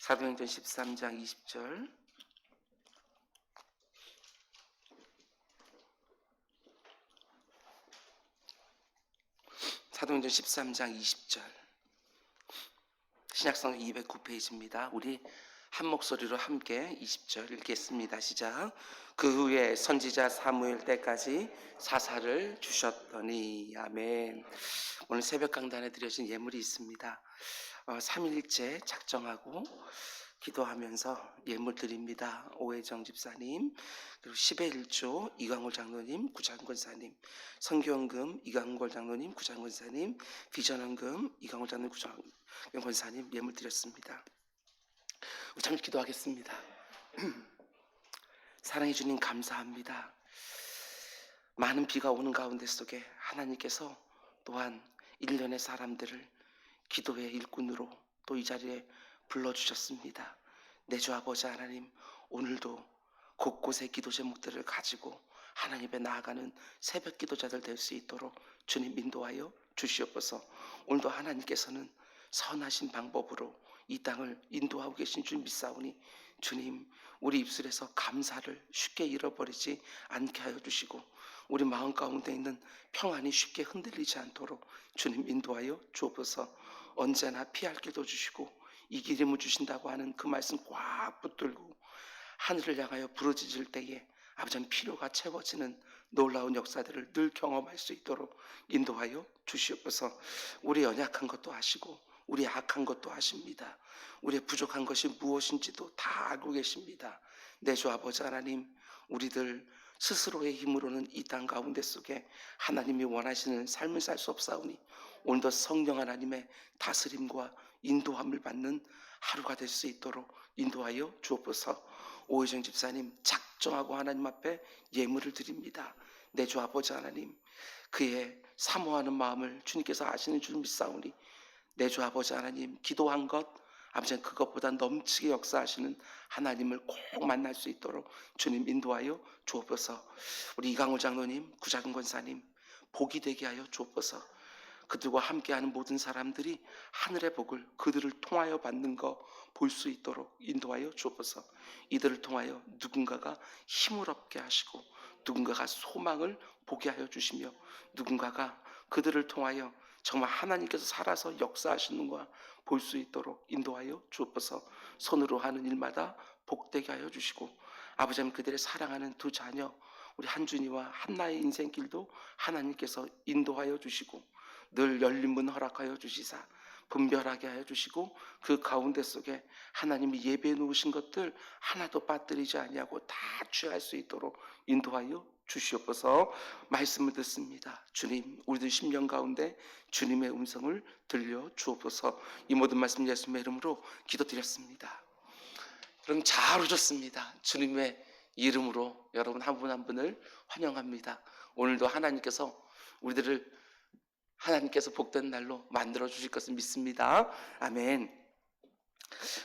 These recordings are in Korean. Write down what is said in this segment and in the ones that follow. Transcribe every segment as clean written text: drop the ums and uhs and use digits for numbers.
사도행전 13장 20절. 사도행전 13장 20절. 신약성경 209페이지입니다. 우리 한 목소리로 함께 20절 읽겠습니다. 시작. 그 후에 선지자 사무엘 때까지 사사를 주셨더니. 아멘. 오늘 새벽 강단에 드려진 예물이 있습니다. 3일째 작정하고 기도하면서 예물 드립니다. 오혜정 집사님, 그리고 10의 1조 이광골 장로님, 구장권사님, 성교원금 이광골 장로님, 구장권사님, 비전원금 이광골 장로님, 구장권사님 예물 드렸습니다. 우리 잠시 기도하겠습니다. 사랑해 주님 감사합니다. 많은 비가 오는 가운데 속에 하나님께서 또한 일련의 사람들을 기도의 일꾼으로 또 이 자리에 불러주셨습니다. 내 주 아버지 하나님, 오늘도 곳곳에 기도 제목들을 가지고 하나님 앞에 나아가는 새벽 기도자들 될 수 있도록 주님 인도하여 주시옵소서. 오늘도 하나님께서는 선하신 방법으로 이 땅을 인도하고 계신 줄 믿사오니 주님, 우리 입술에서 감사를 쉽게 잃어버리지 않게 하여 주시고 우리 마음 가운데 있는 평안이 쉽게 흔들리지 않도록 주님 인도하여 주옵소서. 언제나 피할 길도 주시고 이기림을 주신다고 하는 그 말씀 꽉 붙들고 하늘을 향하여 부르짖을 때에 아버지는 필요가 채워지는 놀라운 역사들을 늘 경험할 수 있도록 인도하여 주시옵소서. 우리 연약한 것도 아시고 우리 악한 것도 아십니다. 우리의 부족한 것이 무엇인지도 다 알고 계십니다. 내 주 아버지 하나님, 우리들 스스로의 힘으로는 이 땅 가운데 속에 하나님이 원하시는 삶을 살 수 없사오니 오늘도 성령 하나님의 다스림과 인도함을 받는 하루가 될 수 있도록 인도하여 주옵소서. 오혜정 집사님 작정하고 하나님 앞에 예물을 드립니다. 내 주 아버지 하나님, 그의 사모하는 마음을 주님께서 아시는 줄 믿사오니 내 주 아버지 하나님, 기도한 것 아버지는 그것보다 넘치게 역사하시는 하나님을 꼭 만날 수 있도록 주님 인도하여 주옵소서. 우리 이강호 장로님, 구자근 권사님 복이 되게 하여 주옵소서. 그들과 함께하는 모든 사람들이 하늘의 복을 그들을 통하여 받는 거 볼 수 있도록 인도하여 주옵소서. 이들을 통하여 누군가가 힘을 얻게 하시고 누군가가 소망을 보게 하여 주시며 누군가가 그들을 통하여 정말 하나님께서 살아서 역사하시는 거 볼 수 있도록 인도하여 주옵소서. 손으로 하는 일마다 복되게 하여 주시고 아버지 하나님, 그들의 사랑하는 두 자녀 우리 한준이와 한나의 인생길도 하나님께서 인도하여 주시고 늘 열린 문 허락하여 주시사 분별하게 하여 주시고 그 가운데 속에 하나님이 예배해 놓으신 것들 하나도 빠뜨리지 아니하고 다 취할 수 있도록 인도하여 주시옵소서. 말씀을 듣습니다. 주님, 우리들 심령 가운데 주님의 음성을 들려 주옵소서. 이 모든 말씀 예수님의 이름으로 기도드렸습니다. 그럼 잘 오셨습니다. 주님의 이름으로 여러분 한 분 한 분을 환영합니다. 오늘도 하나님께서 복된 날로 만들어 주실 것을 믿습니다. 아멘.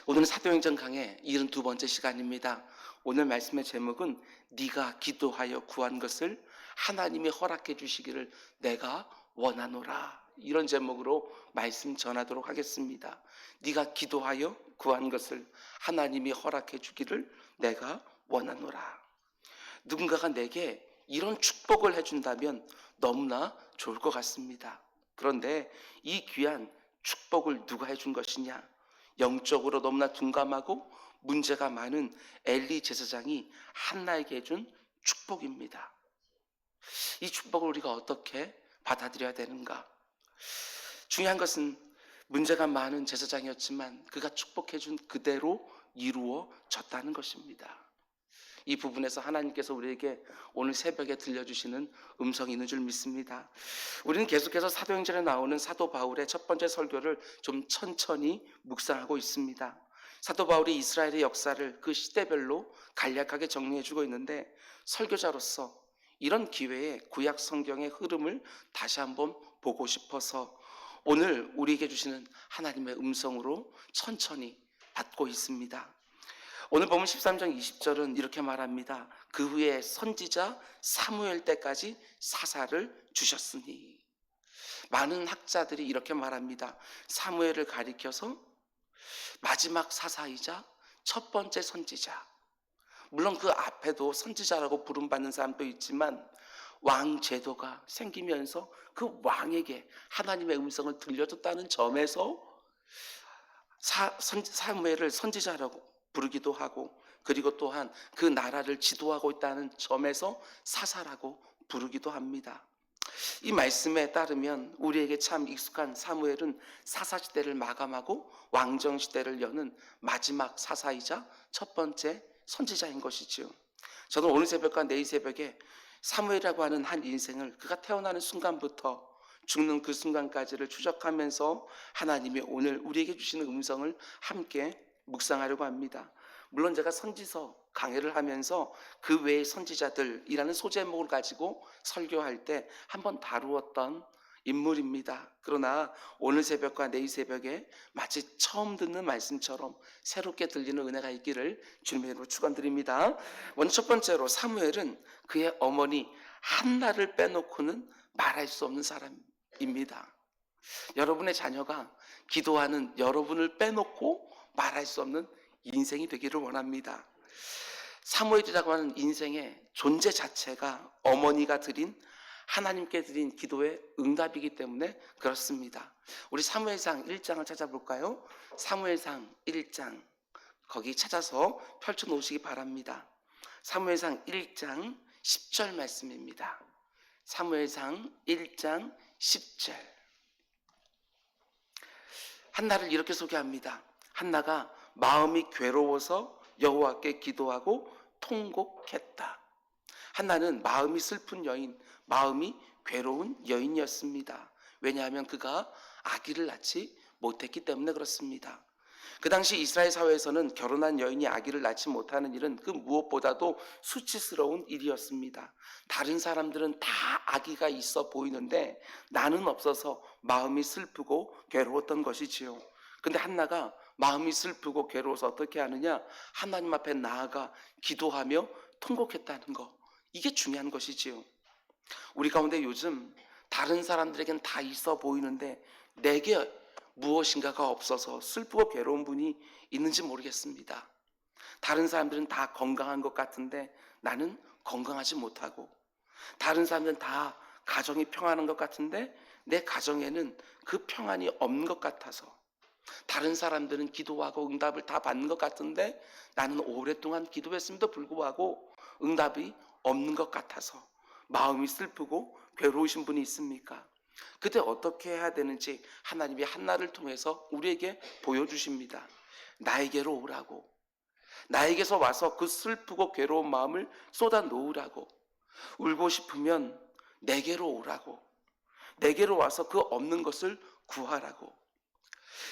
오늘은 사도행전 강의 72번째 시간입니다. 오늘 말씀의 제목은 네가 기도하여 구한 것을 하나님이 허락해 주시기를 내가 원하노라, 이런 제목으로 말씀 전하도록 하겠습니다. 네가 기도하여 구한 것을 하나님이 허락해 주기를 내가 원하노라. 누군가가 내게 이런 축복을 해준다면 너무나 좋을 것 같습니다. 그런데 이 귀한 축복을 누가 해준 것이냐? 영적으로 너무나 둔감하고 문제가 많은 엘리 제사장이 한나에게 해준 축복입니다. 이 축복을 우리가 어떻게 받아들여야 되는가? 중요한 것은 문제가 많은 제사장이었지만 그가 축복해준 그대로 이루어졌다는 것입니다. 이 부분에서 하나님께서 우리에게 오늘 새벽에 들려주시는 음성이 있는 줄 믿습니다. 우리는 계속해서 사도행전에 나오는 사도 바울의 첫 번째 설교를 좀 천천히 묵상하고 있습니다. 사도 바울이 이스라엘의 역사를 그 시대별로 간략하게 정리해주고 있는데 설교자로서 이런 기회에 구약 성경의 흐름을 다시 한번 보고 싶어서 오늘 우리에게 주시는 하나님의 음성으로 천천히 받고 있습니다. 오늘 보면 13장 20절은 이렇게 말합니다. 그 후에 선지자 사무엘 때까지 사사를 주셨으니. 많은 학자들이 이렇게 말합니다. 사무엘을 가리켜서 마지막 사사이자 첫 번째 선지자. 물론 그 앞에도 선지자라고 부름받는 사람도 있지만 왕 제도가 생기면서 그 왕에게 하나님의 음성을 들려줬다는 점에서 사무엘을 선지자라고 부르기도 하고, 그리고 또한 그 나라를 지도하고 있다는 점에서 사사라고 부르기도 합니다. 이 말씀에 따르면 우리에게 참 익숙한 사무엘은 사사시대를 마감하고 왕정시대를 여는 마지막 사사이자 첫 번째 선지자인 것이지요. 저는 오늘 새벽과 내일 새벽에 사무엘이라고 하는 한 인생을 그가 태어나는 순간부터 죽는 그 순간까지를 추적하면서 하나님이 오늘 우리에게 주시는 음성을 함께 묵상하려고 합니다. 물론 제가 선지서 강해를 하면서 그 외의 선지자들이라는 소제목을 가지고 설교할 때 한번 다루었던 인물입니다. 그러나 오늘 새벽과 내일 새벽에 마치 처음 듣는 말씀처럼 새롭게 들리는 은혜가 있기를 주님의 이름으로 축원드립니다. 먼저 첫 번째로 사무엘은 그의 어머니 한나를 빼놓고는 말할 수 없는 사람입니다. 여러분의 자녀가 기도하는 여러분을 빼놓고 말할 수 없는 인생이 되기를 원합니다. 사무엘이라고 하는 인생의 존재 자체가 어머니가 드린, 하나님께 드린 기도의 응답이기 때문에 그렇습니다. 우리 사무엘상 1장을 찾아볼까요? 사무엘상 1장 거기 찾아서 펼쳐놓으시기 바랍니다. 사무엘상 1장 10절 말씀입니다. 사무엘상 1장 10절. 한나를 이렇게 소개합니다. 한나가 마음이 괴로워서 여호와께 기도하고 통곡했다. 한나는 마음이 슬픈 여인, 마음이 괴로운 여인이었습니다. 왜냐하면 그가 아기를 낳지 못했기 때문에 그렇습니다. 그 당시 이스라엘 사회에서는 결혼한 여인이 아기를 낳지 못하는 일은 그 무엇보다도 수치스러운 일이었습니다. 다른 사람들은 다 아기가 있어 보이는데 나는 없어서 마음이 슬프고 괴로웠던 것이지요. 근데 한나가 마음이 슬프고 괴로워서 어떻게 하느냐? 하나님 앞에 나아가 기도하며 통곡했다는 거. 이게 중요한 것이지요. 우리 가운데 요즘 다른 사람들에겐 다 있어 보이는데 내게 무엇인가가 없어서 슬프고 괴로운 분이 있는지 모르겠습니다. 다른 사람들은 다 건강한 것 같은데 나는 건강하지 못하고, 다른 사람들은 다 가정이 평안한 것 같은데 내 가정에는 그 평안이 없는 것 같아서, 다른 사람들은 기도하고 응답을 다 받는 것 같은데 나는 오랫동안 기도했음에도 불구하고 응답이 없는 것 같아서 마음이 슬프고 괴로우신 분이 있습니까? 그때 어떻게 해야 되는지 하나님이 한나를 통해서 우리에게 보여주십니다. 나에게로 오라고, 나에게서 와서 그 슬프고 괴로운 마음을 쏟아 놓으라고, 울고 싶으면 내게로 오라고, 내게로 와서 그 없는 것을 구하라고,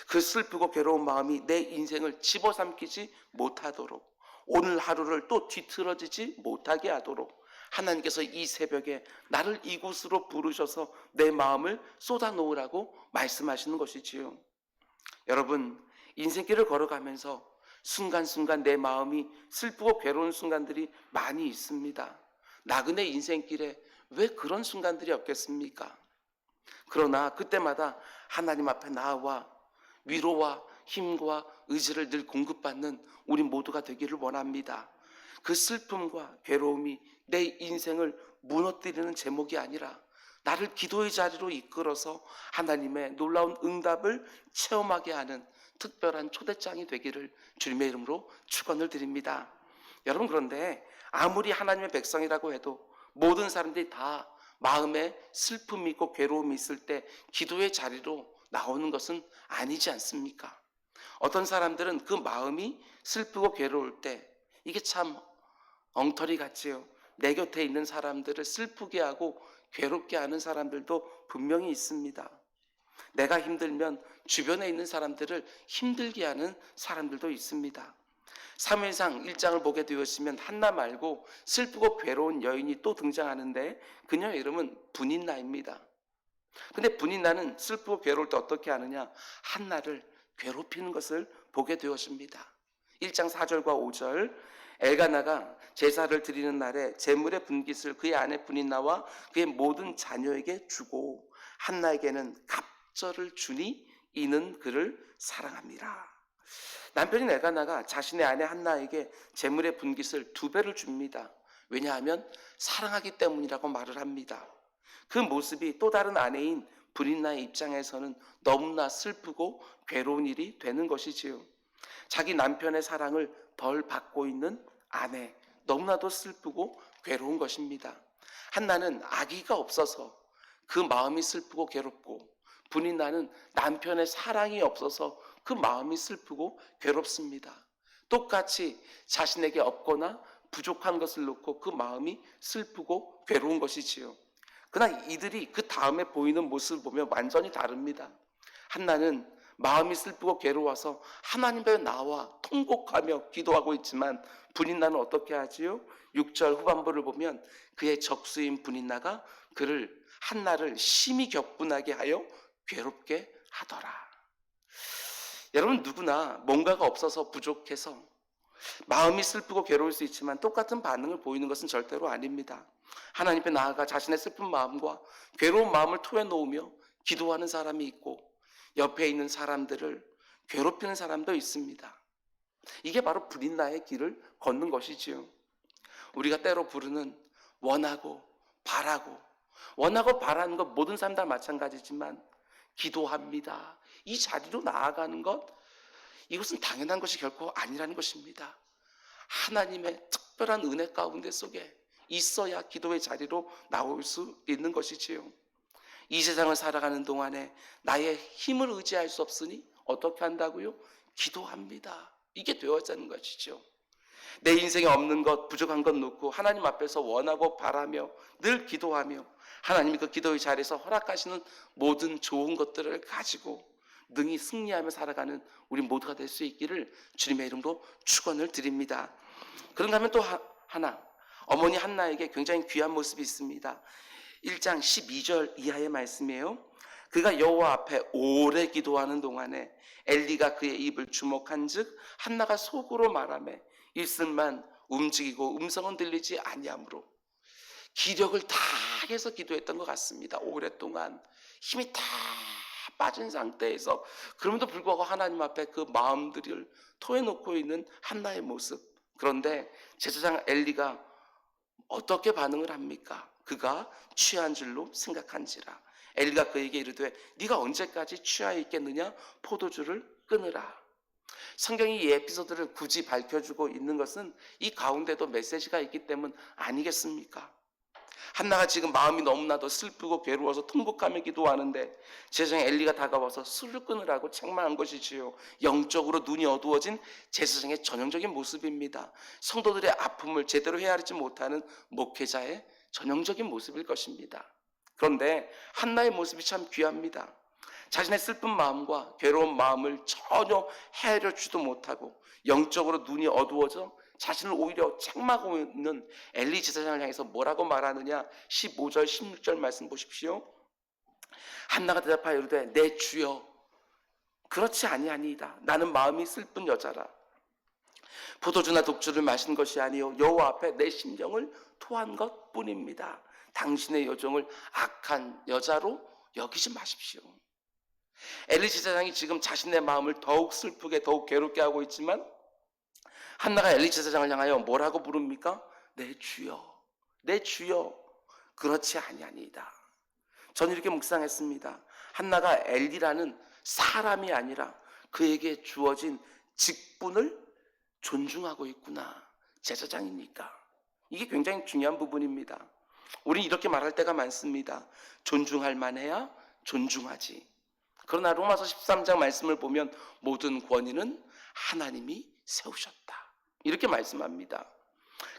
그 슬프고 괴로운 마음이 내 인생을 집어삼키지 못하도록, 오늘 하루를 또 뒤틀어지지 못하게 하도록 하나님께서 이 새벽에 나를 이곳으로 부르셔서 내 마음을 쏟아놓으라고 말씀하시는 것이지요. 여러분, 인생길을 걸어가면서 순간순간 내 마음이 슬프고 괴로운 순간들이 많이 있습니다. 나그네 인생길에 왜 그런 순간들이 없겠습니까? 그러나 그때마다 하나님 앞에 나와 위로와 힘과 의지를 늘 공급받는 우리 모두가 되기를 원합니다. 그 슬픔과 괴로움이 내 인생을 무너뜨리는 제목이 아니라 나를 기도의 자리로 이끌어서 하나님의 놀라운 응답을 체험하게 하는 특별한 초대장이 되기를 주님의 이름으로 축원을 드립니다. 여러분, 그런데 아무리 하나님의 백성이라고 해도 모든 사람들이 다 마음에 슬픔이 있고 괴로움이 있을 때 기도의 자리로 나오는 것은 아니지 않습니까? 어떤 사람들은 그 마음이 슬프고 괴로울 때 이게 참 엉터리 같지요. 내 곁에 있는 사람들을 슬프게 하고 괴롭게 하는 사람들도 분명히 있습니다. 내가 힘들면 주변에 있는 사람들을 힘들게 하는 사람들도 있습니다. 사무엘상 1장을 보게 되었으면 한나 말고 슬프고 괴로운 여인이 또 등장하는데 그녀의 이름은 분인나입니다. 근데 분인나는 슬프고 괴로울 때 어떻게 하느냐? 한나를 괴롭히는 것을 보게 되었습니다. 1장 4절과 5절, 엘가나가 제사를 드리는 날에 제물의 분깃을 그의 아내 분인나와 그의 모든 자녀에게 주고 한나에게는 갑절을 주니 이는 그를 사랑합니다. 남편인 엘가나가 자신의 아내 한나에게 재물의 분깃을 2배를 줍니다. 왜냐하면 사랑하기 때문이라고 말을 합니다. 그 모습이 또 다른 아내인 브린나의 입장에서는 너무나 슬프고 괴로운 일이 되는 것이지요. 자기 남편의 사랑을 덜 받고 있는 아내, 너무나도 슬프고 괴로운 것입니다. 한나는 아기가 없어서 그 마음이 슬프고 괴롭고, 브린나는 남편의 사랑이 없어서 그 마음이 슬프고 괴롭습니다. 똑같이 자신에게 없거나 부족한 것을 놓고 그 마음이 슬프고 괴로운 것이지요. 그러나 이들이 그 다음에 보이는 모습을 보면 완전히 다릅니다. 한나는 마음이 슬프고 괴로워서 하나님 앞에 나와 통곡하며 기도하고 있지만, 브린나는 어떻게 하지요? 6절 후반부를 보면 그의 적수인 브린나가 한나를 심히 격분하게 하여 괴롭게 하더라. 여러분, 누구나 뭔가가 없어서 부족해서 마음이 슬프고 괴로울 수 있지만 똑같은 반응을 보이는 것은 절대로 아닙니다. 하나님 앞에 나아가 자신의 슬픈 마음과 괴로운 마음을 토해놓으며 기도하는 사람이 있고, 옆에 있는 사람들을 괴롭히는 사람도 있습니다. 이게 바로 브린나의 길을 걷는 것이지요. 우리가 때로 부르는 원하고 바라는 것, 모든 사람 다 마찬가지지만 기도합니다, 이 자리로 나아가는 것, 이것은 당연한 것이 결코 아니라는 것입니다. 하나님의 특별한 은혜 가운데 속에 있어야 기도의 자리로 나올 수 있는 것이지요. 이 세상을 살아가는 동안에 나의 힘을 의지할 수 없으니 어떻게 한다고요? 기도합니다. 이게 되어지는 것이죠. 내 인생에 없는 것, 부족한 것 놓고 하나님 앞에서 원하고 바라며 늘 기도하며, 하나님이 그 기도의 자리에서 허락하시는 모든 좋은 것들을 가지고 능히 승리하며 살아가는 우리 모두가 될 수 있기를 주님의 이름으로 축원을 드립니다. 그런가 하면 또 하나, 어머니 한나에게 굉장히 귀한 모습이 있습니다. 1장 12절 이하의 말씀이에요. 그가 여호와 앞에 오래 기도하는 동안에 엘리가 그의 입을 주목한즉 한나가 속으로 말하매 입술만 움직이고 음성은 들리지 아니하므로. 기력을 다 해서 기도했던 것 같습니다. 오랫동안 힘이 다 빠진 상태에서, 그럼에도 불구하고 하나님 앞에 그 마음들을 토해놓고 있는 한나의 모습. 그런데 제사장 엘리가 어떻게 반응을 합니까? 그가 취한 줄로 생각한지라. 엘리가 그에게 이르되 네가 언제까지 취하여 있겠느냐? 포도주를 끊으라. 성경이 이 에피소드를 굳이 밝혀주고 있는 것은 이 가운데도 메시지가 있기 때문 아니겠습니까? 한나가 지금 마음이 너무나도 슬프고 괴로워서 통곡하며 기도하는데 제사장 엘리가 다가와서 술을 끊으라고 책망한 것이지요. 영적으로 눈이 어두워진 제사장의 전형적인 모습입니다. 성도들의 아픔을 제대로 헤아리지 못하는 목회자의 전형적인 모습일 것입니다. 그런데 한나의 모습이 참 귀합니다. 자신의 슬픈 마음과 괴로운 마음을 전혀 헤아려주지도 못하고 영적으로 눈이 어두워져 자신을 오히려 책망하고 있는 엘리 제사장을 향해서 뭐라고 말하느냐? 15절 16절 말씀 보십시오. 한나가 대답하여 이르되 내 주여 그렇지 아니하니이다. 나는 마음이 슬픈 여자라. 포도주나 독주를 마신 것이 아니요 여호와 앞에 내 심령을 토한 것뿐입니다. 당신의 여종을 악한 여자로 여기지 마십시오. 엘리 제사장이 지금 자신의 마음을 더욱 슬프게 더욱 괴롭게 하고 있지만, 한나가 엘리 제사장을 향하여 뭐라고 부릅니까? 내 주여, 내 주여 그렇지 아니하니이다. 저는 이렇게 묵상했습니다. 한나가 엘리라는 사람이 아니라 그에게 주어진 직분을 존중하고 있구나. 제사장이니까. 이게 굉장히 중요한 부분입니다. 우리는 이렇게 말할 때가 많습니다. 존중할 만해야 존중하지. 그러나 로마서 13장 말씀을 보면 모든 권위는 하나님이 세우셨다. 이렇게 말씀합니다.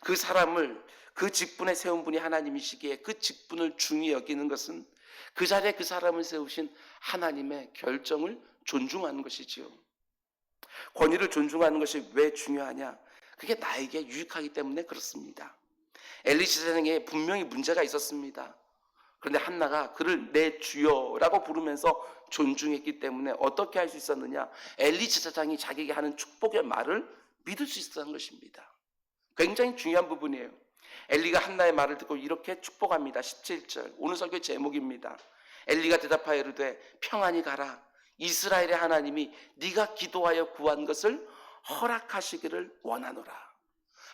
그 사람을 그 직분에 세운 분이 하나님이시기에 그 직분을 중히 여기는 것은 그 자리에 그 사람을 세우신 하나님의 결정을 존중하는 것이지요. 권위를 존중하는 것이 왜 중요하냐? 그게 나에게 유익하기 때문에 그렇습니다. 엘리 제사장에 분명히 문제가 있었습니다. 그런데 한나가 그를 내 주여라고 부르면서 존중했기 때문에 어떻게 할 수 있었느냐? 엘리 제사장이 자기에게 하는 축복의 말을 믿을 수 있었던 것입니다. 굉장히 중요한 부분이에요. 엘리가 한나의 말을 듣고 이렇게 축복합니다. 17절 오늘 설교의 제목입니다. 엘리가 대답하여 이르되 평안히 가라. 이스라엘의 하나님이 네가 기도하여 구한 것을 허락하시기를 원하노라.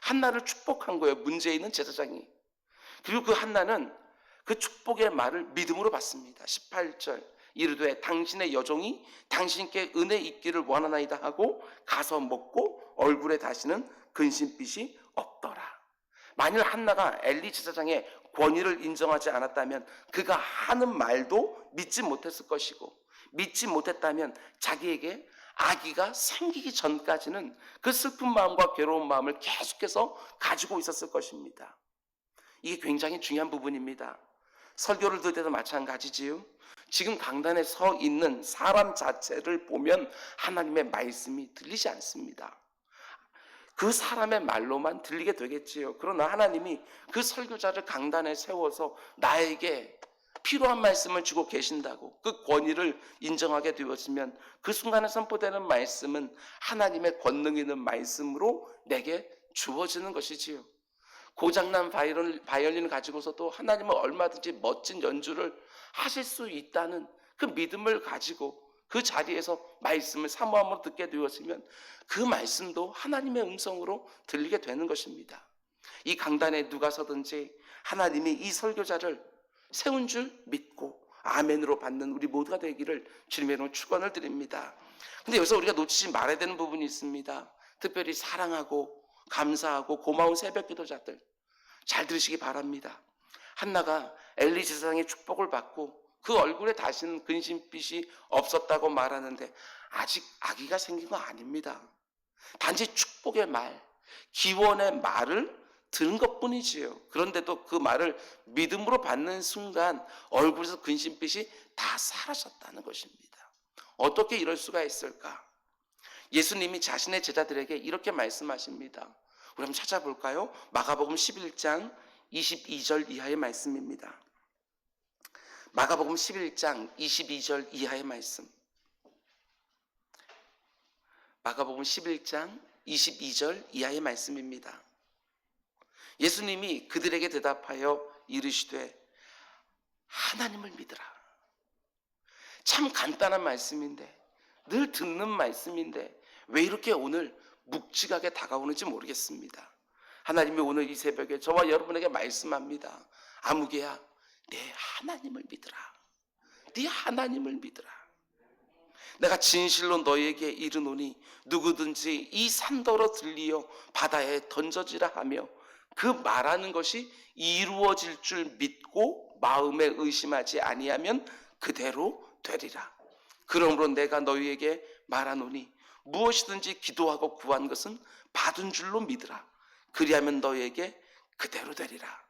한나를 축복한 거예요, 문제 있는 제사장이. 그리고 그 한나는 그 축복의 말을 믿음으로 받습니다. 18절 이르되 당신의 여종이 당신께 은혜 있기를 원하나이다 하고 가서 먹고 얼굴에 다시는 근심빛이 없더라. 만일 한나가 엘리 제사장의 권위를 인정하지 않았다면 그가 하는 말도 믿지 못했을 것이고, 믿지 못했다면 자기에게 아기가 생기기 전까지는 그 슬픈 마음과 괴로운 마음을 계속해서 가지고 있었을 것입니다. 이게 굉장히 중요한 부분입니다. 설교를 들을 때도 마찬가지지요. 지금 강단에 서 있는 사람 자체를 보면 하나님의 말씀이 들리지 않습니다. 그 사람의 말로만 들리게 되겠지요. 그러나 하나님이 그 설교자를 강단에 세워서 나에게 필요한 말씀을 주고 계신다고 그 권위를 인정하게 되었으면 그 순간에 선포되는 말씀은 하나님의 권능 있는 말씀으로 내게 주어지는 것이지요. 고장난 바이올린을 가지고서도 하나님은 얼마든지 멋진 연주를 하실 수 있다는 그 믿음을 가지고 그 자리에서 말씀을 사모함으로 듣게 되었으면 그 말씀도 하나님의 음성으로 들리게 되는 것입니다. 이 강단에 누가 서든지 하나님이 이 설교자를 세운 줄 믿고 아멘으로 받는 우리 모두가 되기를 주님의 이름으로 축원을 드립니다. 근데 여기서 우리가 놓치지 말아야 되는 부분이 있습니다. 특별히 사랑하고 감사하고 고마운 새벽 기도자들 잘 들으시기 바랍니다. 한나가 엘리 제사장의 축복을 받고 그 얼굴에 다시는 근심빛이 없었다고 말하는데 아직 아기가 생긴 거 아닙니다. 단지 축복의 말, 기원의 말을 들은 것뿐이지요. 그런데도 그 말을 믿음으로 받는 순간 얼굴에서 근심빛이 다 사라졌다는 것입니다. 어떻게 이럴 수가 있을까? 예수님이 자신의 제자들에게 이렇게 말씀하십니다. 우리 한번 찾아볼까요? 마가복음 11장 22절 이하의 말씀입니다. 마가복음 11장 22절 이하의 말씀. 마가복음 11장 22절 이하의 말씀입니다. 예수님이 그들에게 대답하여 이르시되 하나님을 믿으라. 참 간단한 말씀인데, 늘 듣는 말씀인데 왜 이렇게 오늘 묵직하게 다가오는지 모르겠습니다. 하나님이 오늘 이 새벽에 저와 여러분에게 말씀합니다. 아무개야, 내 하나님을 믿으라. 네 하나님을 믿으라. 내가 진실로 너에게 이르노니 누구든지 이 산더러 들리어 바다에 던져지라 하며 그 말하는 것이 이루어질 줄 믿고 마음에 의심하지 아니하면 그대로 되리라. 그러므로 내가 너희에게 말하노니 무엇이든지 기도하고 구한 것은 받은 줄로 믿으라. 그리하면 너희에게 그대로 되리라.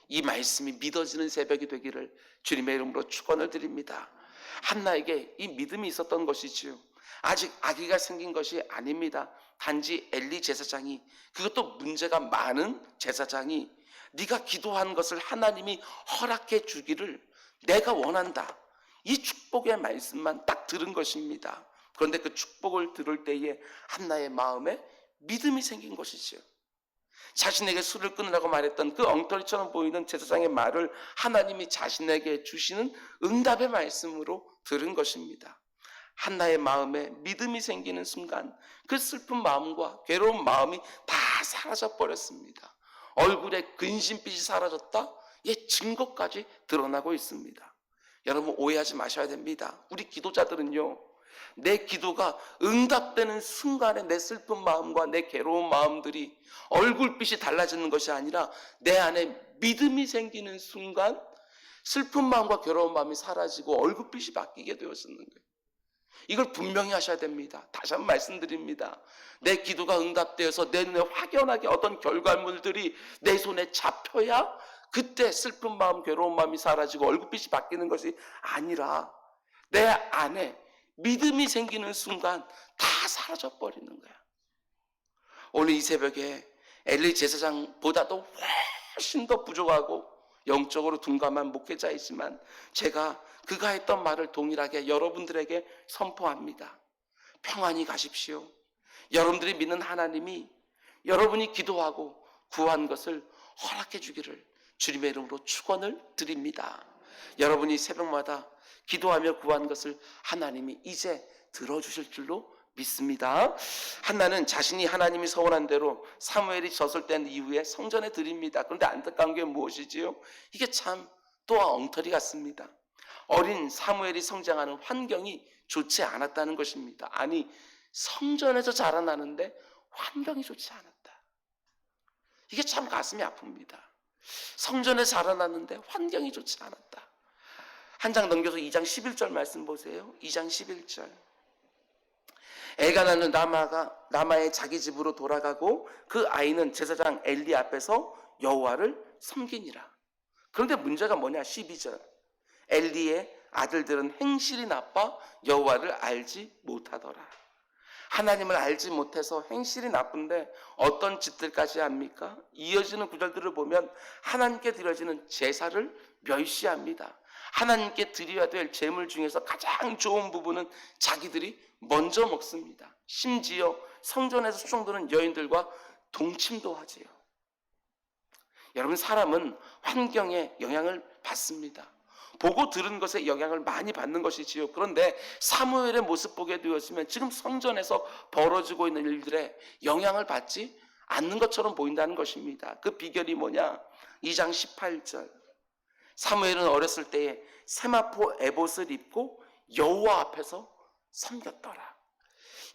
이 말씀이 믿어지는 새벽이 되기를 주님의 이름으로 축원을 드립니다. 한나에게 이 믿음이 있었던 것이지요. 아직 아기가 생긴 것이 아닙니다. 단지 엘리 제사장이, 그것도 문제가 많은 제사장이 네가 기도한 것을 하나님이 허락해 주기를 내가 원한다. 이 축복의 말씀만 딱 들은 것입니다. 그런데 그 축복을 들을 때에 한나의 마음에 믿음이 생긴 것이지요. 자신에게 술을 끊으라고 말했던 그 엉터리처럼 보이는 제사장의 말을 하나님이 자신에게 주시는 응답의 말씀으로 들은 것입니다. 한나의 마음에 믿음이 생기는 순간 그 슬픈 마음과 괴로운 마음이 다 사라져 버렸습니다. 얼굴에 근심빛이 사라졌다? 이 증거까지 드러나고 있습니다. 여러분 오해하지 마셔야 됩니다. 우리 기도자들은요, 내 기도가 응답되는 순간에 내 슬픈 마음과 내 괴로운 마음들이 얼굴빛이 달라지는 것이 아니라 내 안에 믿음이 생기는 순간 슬픈 마음과 괴로운 마음이 사라지고 얼굴빛이 바뀌게 되었었는 거예요. 이걸 분명히 하셔야 됩니다. 다시 한번 말씀드립니다. 내 기도가 응답되어서 내 눈에 확연하게 어떤 결과물들이 내 손에 잡혀야 그때 슬픈 마음, 괴로운 마음이 사라지고 얼굴빛이 바뀌는 것이 아니라 내 안에 믿음이 생기는 순간 다 사라져 버리는 거야. 오늘 이 새벽에 엘리 제사장보다도 훨씬 더 부족하고 영적으로 둔감한 목회자이지만 제가 그가 했던 말을 동일하게 여러분들에게 선포합니다. 평안히 가십시오. 여러분들이 믿는 하나님이 여러분이 기도하고 구한 것을 허락해 주기를 주님의 이름으로 축원을 드립니다. 여러분이 새벽마다 기도하며 구한 것을 하나님이 이제 들어주실 줄로 믿습니다. 한나는 자신이 하나님이 서원한 대로 사무엘이 젖을 뗀 이후에 성전에 드립니다. 그런데 안타까운 게 무엇이지요? 이게 참 또한 엉터리 같습니다. 어린 사무엘이 성장하는 환경이 좋지 않았다는 것입니다. 아니, 성전에서 자라나는데 환경이 좋지 않았다. 이게 참 가슴이 아픕니다. 성전에 자라났는데 환경이 좋지 않았다. 한 장 넘겨서 2장 11절 말씀 보세요. 2장 11절. 엘가나는 라마의 자기 집으로 돌아가고 그 아이는 제사장 엘리 앞에서 여호와를 섬기니라. 그런데 문제가 뭐냐? 12절. 엘리의 아들들은 행실이 나빠 여호와를 알지 못하더라. 하나님을 알지 못해서 행실이 나쁜데 어떤 짓들까지 합니까? 이어지는 구절들을 보면 하나님께 드려지는 제사를 멸시합니다. 하나님께 드려야 될 제물 중에서 가장 좋은 부분은 자기들이 먼저 먹습니다. 심지어 성전에서 수종드는 여인들과 동침도 하지요. 여러분, 사람은 환경에 영향을 받습니다. 보고 들은 것에 영향을 많이 받는 것이지요. 그런데 사무엘의 모습 보게 되었으면 지금 성전에서 벌어지고 있는 일들에 영향을 받지 않는 것처럼 보인다는 것입니다. 그 비결이 뭐냐? 2장 18절. 사무엘은 어렸을 때에 세마포 에봇을 입고 여호와 앞에서 섬겼더라.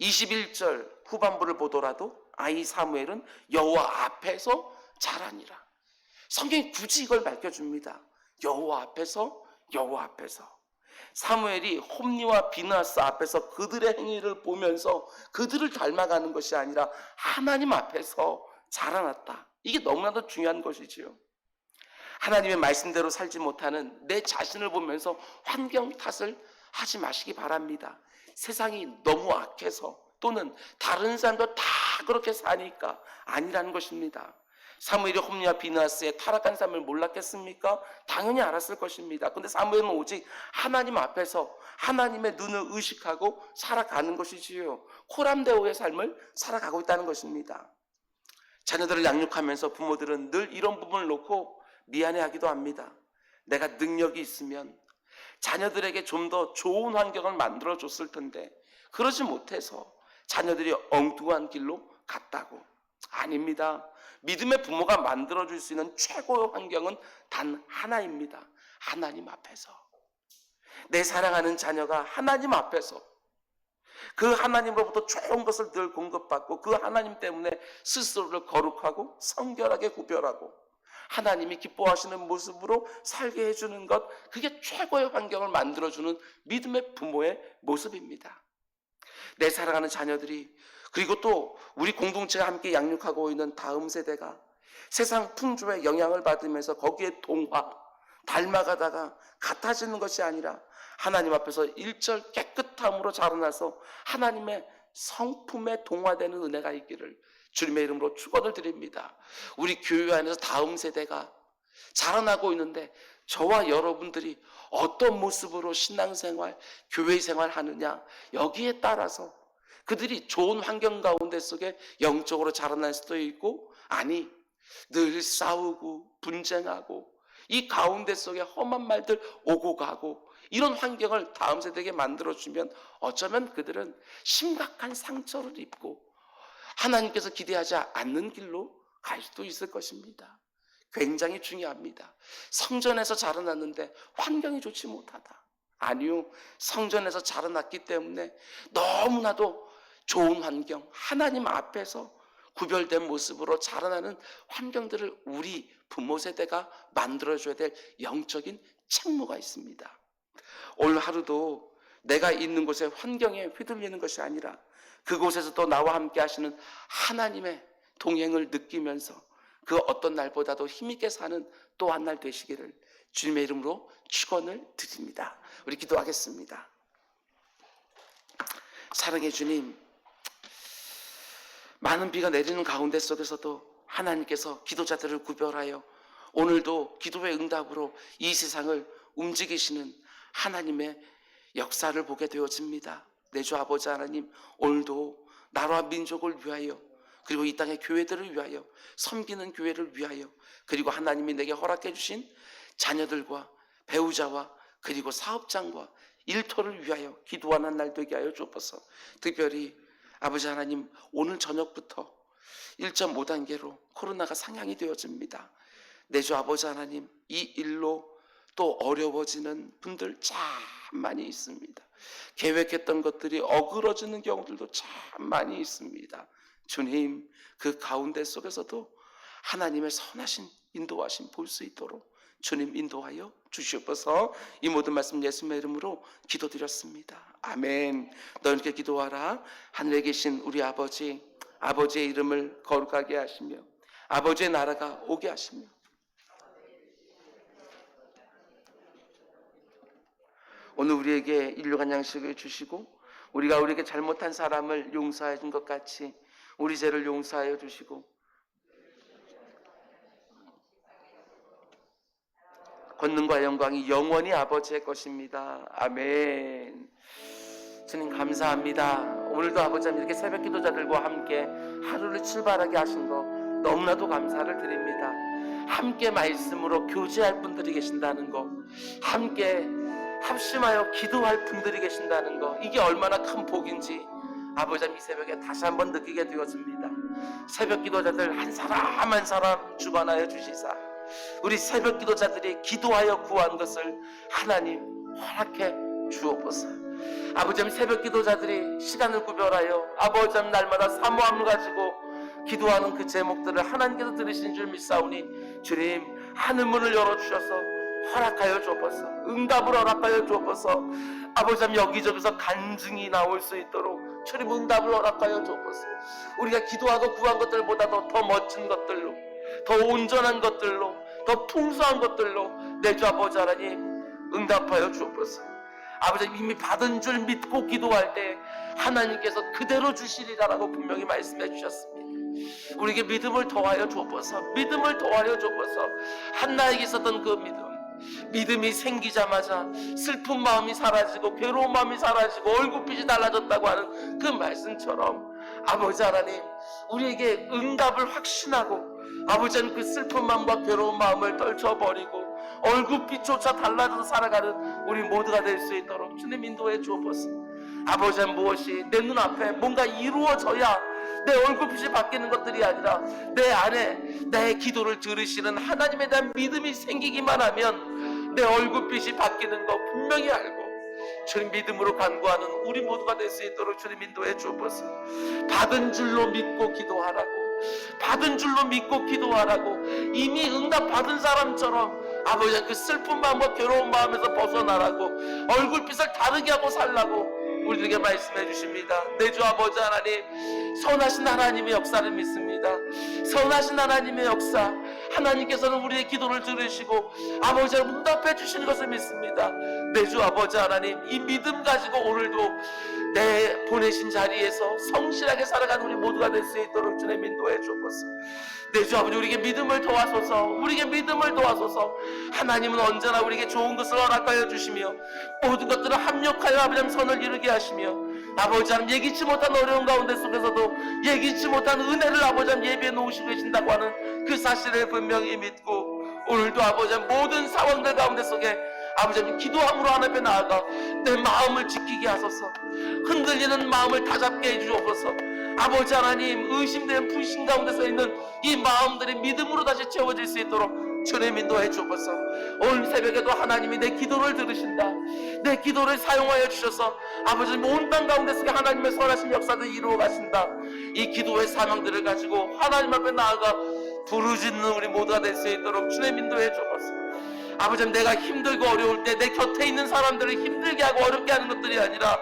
21절 후반부를 보더라도 아이 사무엘은 여호와 앞에서 자라니라. 성경이 굳이 이걸 밝혀줍니다. 여호와 앞에서, 여호와 앞에서. 사무엘이 홈리와 비느하스 앞에서 그들의 행위를 보면서 그들을 닮아가는 것이 아니라 하나님 앞에서 자라났다. 이게 너무나도 중요한 것이지요. 하나님의 말씀대로 살지 못하는 내 자신을 보면서 환경 탓을 하지 마시기 바랍니다. 세상이 너무 악해서 또는 다른 사람도 다 그렇게 사니까 아니라는 것입니다. 사무엘이 홈리와 비느하스의 타락한 삶을 몰랐겠습니까? 당연히 알았을 것입니다. 근데 사무엘은 오직 하나님 앞에서 하나님의 눈을 의식하고 살아가는 것이지요. 코람데오의 삶을 살아가고 있다는 것입니다. 자녀들을 양육하면서 부모들은 늘 이런 부분을 놓고 미안해하기도 합니다. 내가 능력이 있으면 자녀들에게 좀 더 좋은 환경을 만들어줬을 텐데 그러지 못해서 자녀들이 엉뚱한 길로 갔다고. 아닙니다. 믿음의 부모가 만들어줄 수 있는 최고의 환경은 단 하나입니다. 하나님 앞에서. 내 사랑하는 자녀가 하나님 앞에서 그 하나님으로부터 좋은 것을 늘 공급받고 그 하나님 때문에 스스로를 거룩하고 성결하게 구별하고 하나님이 기뻐하시는 모습으로 살게 해주는 것, 그게 최고의 환경을 만들어주는 믿음의 부모의 모습입니다. 내 사랑하는 자녀들이, 그리고 또 우리 공동체가 함께 양육하고 있는 다음 세대가 세상 풍조에 영향을 받으면서 거기에 닮아가다가 같아지는 것이 아니라 하나님 앞에서 일절 깨끗함으로 자라나서 하나님의 성품에 동화되는 은혜가 있기를 주님의 이름으로 축원을 드립니다. 우리 교회 안에서 다음 세대가 자라나고 있는데 저와 여러분들이 어떤 모습으로 신앙생활, 교회생활 하느냐, 여기에 따라서 그들이 좋은 환경 가운데 속에 영적으로 자라날 수도 있고, 아니 늘 싸우고 분쟁하고 이 가운데 속에 험한 말들 오고 가고 이런 환경을 다음 세대에게 만들어주면 어쩌면 그들은 심각한 상처를 입고 하나님께서 기대하지 않는 길로 갈 수도 있을 것입니다. 굉장히 중요합니다. 성전에서 자라났는데 환경이 좋지 못하다. 아니요, 성전에서 자라났기 때문에 너무나도 좋은 환경, 하나님 앞에서 구별된 모습으로 자라나는 환경들을 우리 부모 세대가 만들어줘야 될 영적인 책무가 있습니다. 오늘 하루도 내가 있는 곳에 환경에 휘둘리는 것이 아니라 그곳에서 또 나와 함께 하시는 하나님의 동행을 느끼면서 그 어떤 날보다도 힘있게 사는 또 한 날 되시기를 주님의 이름으로 축원을 드립니다. 우리 기도하겠습니다. 사랑의 주님, 많은 비가 내리는 가운데 속에서도 하나님께서 기도자들을 구별하여 오늘도 기도의 응답으로 이 세상을 움직이시는 하나님의 역사를 보게 되어집니다. 내 주 아버지 하나님, 오늘도 나라와 민족을 위하여, 그리고 이 땅의 교회들을 위하여, 섬기는 교회를 위하여, 그리고 하나님이 내게 허락해 주신 자녀들과 배우자와 그리고 사업장과 일터를 위하여 기도하는 날 되게 하여 주옵소서. 특별히 아버지 하나님, 오늘 저녁부터 1.5단계로 코로나가 상향이 되어집니다. 내주 아버지 하나님, 이 일로 또 어려워지는 분들 참 많이 있습니다. 계획했던 것들이 어그러지는 경우들도 참 많이 있습니다. 주님, 그 가운데 속에서도 하나님의 선하신 인도하심 볼 수 있도록 주님 인도하여 주시옵소서. 이 모든 말씀 예수님의 이름으로 기도드렸습니다. 아멘. 너희께 기도하라. 하늘에 계신 우리 아버지, 아버지의 이름을 거룩하게 하시며 아버지의 나라가 오게 하시며 오늘 우리에게 일용할 양식을 주시고 우리가 우리에게 잘못한 사람을 용서해 준 것 같이 우리 죄를 용서하여 주시고 권능과 영광이 영원히 아버지의 것입니다. 아멘. 주님 감사합니다. 오늘도 아버지 이렇게 새벽 기도자들과 함께 하루를 출발하게 하신 거 너무나도 감사를 드립니다. 함께 말씀으로 교제할 분들이 계신다는 거, 함께 합심하여 기도할 분들이 계신다는 거, 이게 얼마나 큰 복인지 아버지 이 새벽에 다시 한번 느끼게 되었습니다. 새벽 기도자들 한 사람 한 사람 주관하여 주시사 우리 새벽 기도자들이 기도하여 구한 것을 하나님 허락해 주옵소서. 아버지 새벽 기도자들이 시간을 구별하여 아버지 날마다 사모함을 가지고 기도하는 그 제목들을 하나님께서 들으신 줄 믿사오니 주님 하늘문을 열어주셔서 허락하여 주옵소서. 응답을 허락하여 주옵소서. 아버지 여기저기서 간증이 나올 수 있도록 주님 응답을 허락하여 주옵소서. 우리가 기도하고 구한 것들보다도 더 멋진 것들로, 더 온전한 것들로, 더 풍성한 것들로 내 주 아버지 하나님 응답하여 주옵소서. 아버지 이미 받은 줄 믿고 기도할 때 하나님께서 그대로 주시리라라고 분명히 말씀해 주셨습니다. 우리에게 믿음을 더하여 주옵소서. 믿음을 더하여 주옵소서. 한나에게 있었던 그 믿음이 생기자마자 슬픈 마음이 사라지고 괴로운 마음이 사라지고 얼굴빛이 달라졌다고 하는 그 말씀처럼 아버지 하나님 우리에게 응답을 확신하고 아버지는 그 슬픈 마음과 괴로운 마음을 떨쳐버리고 얼굴빛조차 달라져서 살아가는 우리 모두가 될 수 있도록 주님 인도해 주옵소서. 아버지는 무엇이 내 눈앞에 뭔가 이루어져야 내 얼굴빛이 바뀌는 것들이 아니라 내 안에 내 기도를 들으시는 하나님에 대한 믿음이 생기기만 하면 내 얼굴빛이 바뀌는 거 분명히 알고 주님 믿음으로 간구하는 우리 모두가 될 수 있도록 주님 인도해 주옵소서. 받은 줄로 믿고 기도하라고, 받은 줄로 믿고 기도하라고 이미 응답 받은 사람처럼 아버지 그 슬픈 마음과 괴로운 마음에서 벗어나라고 얼굴빛을 다르게 하고 살라고 우리에게 말씀해 주십니다. 내 주 아버지 하나님 선하신 하나님의 역사를 믿습니다. 선하신 하나님의 역사, 하나님께서는 우리의 기도를 들으시고 아버지를 응답해 주시는 것을 믿습니다. 내 주 아버지 하나님 이 믿음 가지고 오늘도 내 보내신 자리에서 성실하게 살아가는 우리 모두가 될 수 있도록 주님 인도해 주옵소서. 내 주 아버지 우리에게 믿음을 도와소서. 우리에게 믿음을 도와소서. 하나님은 언제나 우리에게 좋은 것을 허락하여 주시며 모든 것들을 합력하여 아버지 선을 이루게 하시며 아버지 하나님 예기치 못한 어려운 가운데 속에서도 예기치 못한 은혜를 아버지 하나님 예비해 놓으시고 계신다고 하는 그 사실을 분명히 믿고 오늘도 아버지 하나님 모든 상황들 가운데 속에 아버지 하나님 기도함으로 하나님 앞에 나아가 내 마음을 지키게 하소서. 흔들리는 마음을 다잡게 해주옵소서. 아버지 하나님 의심되는 불신 가운데서 있는 이 마음들이 믿음으로 다시 채워질 수 있도록 주님 인도해 주옵소서. 오늘 새벽에도 하나님이 내 기도를 들으신다. 내 기도를 사용하여 주셔서 아버지 온 땅 가운데 속에 하나님의 선하신 역사를 이루어 가신다. 이 기도의 사명들을 가지고 하나님 앞에 나아가 부르짖는 우리 모두가 될 수 있도록 주님 인도해 주옵소서. 아버지 내가 힘들고 어려울 때 내 곁에 있는 사람들을 힘들게 하고 어렵게 하는 것들이 아니라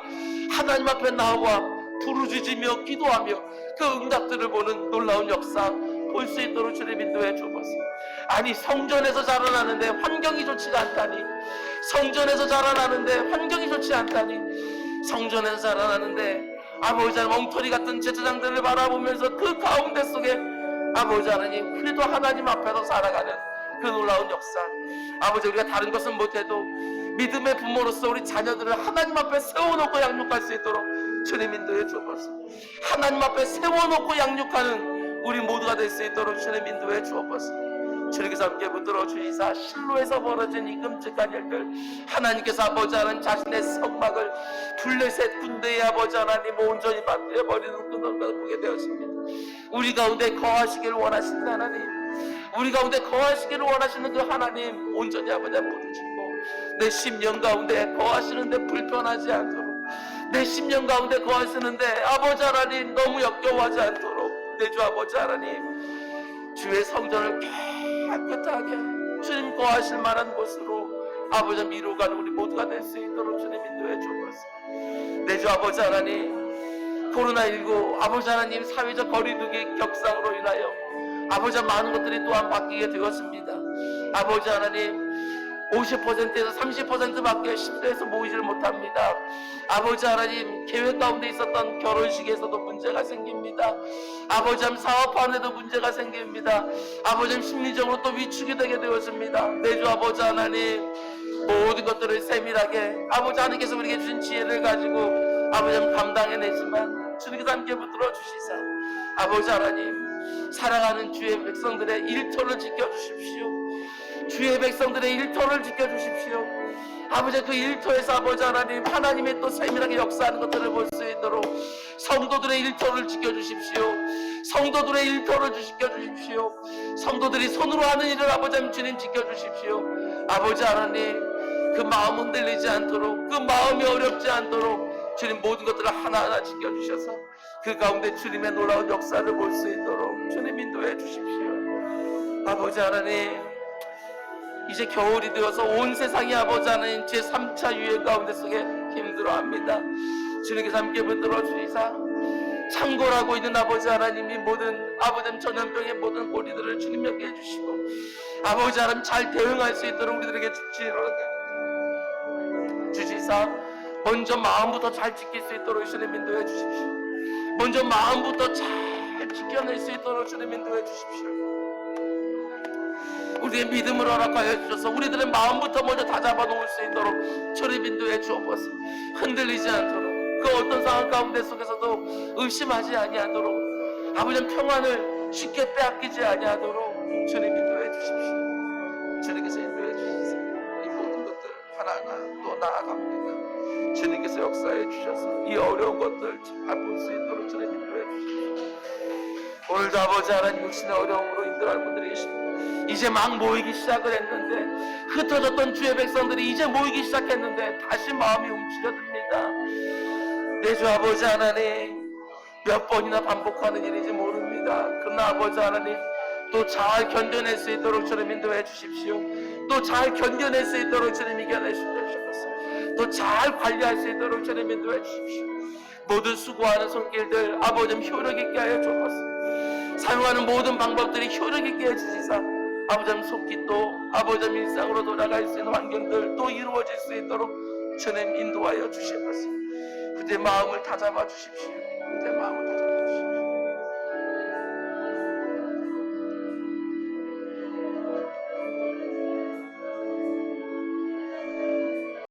하나님 앞에 나와 부르짖으며 기도하며 그 응답들을 보는 놀라운 역사 볼 수 있도록 주님 인도해 주옵소서. 아니 성전에서 자라나는데 환경이 좋지가 않다니, 성전에서 자라나는데 환경이 좋지 않다니, 성전에서 자라나는데 아버지 하나님 엉터리 같은 제사장들을 바라보면서 그 가운데 속에 아버지 하나님 그래도 하나님 앞에서 살아가는 그 놀라운 역사, 아버지 우리가 다른 것은 못해도 믿음의 부모로서 우리 자녀들을 하나님 앞에 세워놓고 양육할 수 있도록 주님 인도해 주옵소서. 하나님 앞에 세워놓고 양육하는 우리 모두가 될 수 있도록 주님 인도해 주옵소서. 주님께서 함께 붙들어 주시사 실로에서 벌어진 이 끔찍한 일들, 하나님께서 아버지 하나님 자신의 성막을 블레셋 군대의 아버지 하나님 온전히 받들어 버리는 그런 것을 보게 되었습니다. 우리 가운데 거하시기를 원하시는 하나님, 우리 가운데 거하시기를 원하시는 그 하나님 온전히 아버지 부르시고, 내 심령 가운데 거하시는데 불편하지 않도록, 내 심령 가운데 거하시는데 아버지 하나님 너무 역겨워하지 않도록 내 주 아버지 하나님 주의 성전을 깨끗하게 주님 거하실 만한 곳으로 아버지 미루가는 우리 모두가 될 수 있도록 주님 인도해 주옵소서. 내 주 아버지 하나님, 코로나19 아버지 하나님 사회적 거리두기 격상으로 인하여 아버지 많은 것들이 또한 바뀌게 되었습니다. 아버지 하나님 50%에서 30%밖에 실내에서 모이지를 못합니다. 아버지 하나님 계획 가운데 있었던 결혼식에서도 문제가 생깁니다. 아버지 하나님 사업하는데도 문제가 생깁니다. 아버지 하나님 심리적으로 또 위축이 되게 되었습니다. 내 주 아버지 하나님 모든 것들을 세밀하게 아버지 하나님께서 우리에게 주신 지혜를 가지고 아버지 하나님 감당해내지만 주님께서 함께 붙들어 주시사 아버지 하나님 사랑하는 주의 백성들의 일터를 지켜주십시오. 주의 백성들의 일터를 지켜주십시오. 아버지 그 일터에서 아버지 하나님 하나님의 또 세밀하게 역사하는 것들을 볼 수 있도록 성도들의 일터를 지켜주십시오. 성도들의 일터를 지켜주십시오. 성도들이 손으로 하는 일을 아버지 하나님 주님 지켜주십시오. 아버지 하나님 그 마음 흔들리지 않도록, 그 마음이 어렵지 않도록 주님 모든 것들을 하나하나 지켜주셔서 그 가운데 주님의 놀라운 역사를 볼 수 있도록 주님 인도해 주십시오. 아버지 하나님 이제 겨울이 되어서 온 세상이 아버지 하나님 제3차 유행 가운데 속에 힘들어합니다. 주님께서 함께 붙들어 주시사 창궐하고 있는 아버지 하나님이 모든 아버지 전염병의 모든 고리들을 주님 옆에 해주시고 아버지 하나님 잘 대응할 수 있도록 우리들에게 주시사 먼저 마음부터 잘 지킬 수 있도록 주님 인도해 주십시오. 먼저 마음부터 잘 지켜낼 수 있도록 주님 인도해 주십시오. 우리의 믿음을 허락하여 주셔서 우리들의 마음부터 먼저 다잡아 놓을 수 있도록 주님 인도해 주옵소서. 흔들리지 않도록 그 어떤 상황 가운데 속에서도 의심하지 아니하도록 아버지 평안을 쉽게 빼앗기지 아니하도록 주님 인도해 주십시오. 주님께서 인도해 주시사 이 모든 것들 하나하나 또 나아갑니다. 주님께서 역사해 주셔서 이 어려운 것들 잘 볼 수 있도록 주님 인도해 주십시오. 오늘도 아버지 하나님 육신의 어려움으로 힘들어하는 분들이 계십니다. 이제 막 모이기 시작을 했는데 흩어졌던 주의 백성들이 이제 모이기 시작했는데 다시 마음이 움츠려듭니다. 내 주 아버지 하나님 몇 번이나 반복하는 일인지 모릅니다. 그러나 아버지 하나님 또 잘 견뎌낼 수 있도록 주님 인도해 주십시오. 또 잘 견뎌낼 수 있도록 주님 이겨내 주십시오. 또 잘 관리할 수 있도록 주님 인도해 주십시오. 모든 수고하는 손길들 아버지 효력 있게 하여 주옵소서. 사용하는 모든 방법들이 효력 있게 해주시사 아버지 속기 또 아버지 일상으로 돌아갈 수 있는 환경들 또 이루어질 수 있도록 주님 인도하여 주시옵소서. 그대 마음을 다잡아 주십시오. 그대 마음을 다잡아